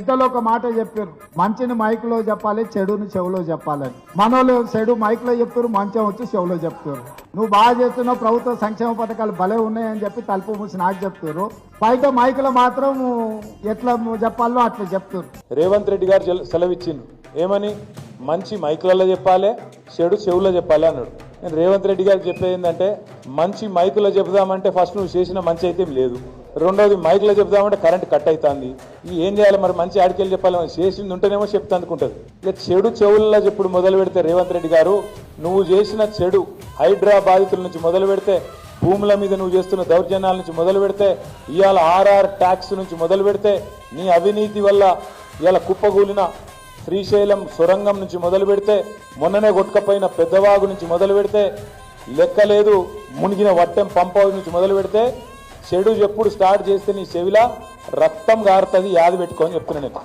పెద్దలు ఒక మాట చెప్పారు, మంచిని మైక్లో చెప్పాలి, చెడుని చెవులో చెప్పాలని. మనోళ్ళు చెడు మైక్లో చెప్తారు, మంచం వచ్చి చెవులో చెప్తారు. నువ్వు బాగా చేస్తున్నావు, ప్రభుత్వ సంక్షేమ పథకాలు భలే ఉన్నాయని చెప్పి తలుపు మూసి నాకు చెప్తారు. బయట మైక్లో మాత్రం ఎట్లా చెప్పాలో అట్లా చెప్తారు. రేవంత్ రెడ్డి గారు సెలవిచ్చిండ్రు ఏమని, మంచి మైకులలో చెప్పాలి, చెడు చెవుల్లో చెప్పాలి అన్నాడు. నేను రేవంత్ రెడ్డి గారికి చెప్పేది ఏంటంటే, మంచి మైకులో చెబుదామంటే ఫస్ట్ నువ్వు చేసిన మంచి అయితే లేదు, రెండోది మైకులో చెబుదామంటే కరెంట్ కట్ అవుతుంది. ఏం చేయాలి మరి, మంచి ఆడికెళ్ళి చెప్పాలి, చేసింది ఉంటేనేమో చెప్తా అనుకుంటుంది. ఇక చెడు చెవుల్లో చెప్పుడు మొదలు పెడితే రేవంత్ రెడ్డి గారు, నువ్వు చేసిన చెడు హైడ్రా బాధితుల నుంచి మొదలు పెడితే, భూముల మీద నువ్వు చేస్తున్న దౌర్జన్యాల నుంచి మొదలు పెడితే, ఇవాళ ఆర్ఆర్ ట్యాక్స్ నుంచి మొదలు పెడితే, నీ అవినీతి వల్ల ఇవాళ కుప్పగూలిన శ్రీశైలం సొరంగం నుంచి మొదలు పెడితే, మొన్ననే కొట్టుకపోయిన పెద్దవాగు నుంచి మొదలు పెడితే, లెక్కలేదు మునిగిన వట్టెం పంప్ హౌస్ నుంచి మొదలు పెడితే, చెడు ఎప్పుడు స్టార్ట్ చేస్తే నీ చెవిలా రక్తం గారుతుంది, యాది పెట్టుకొని చెప్తున్నాను.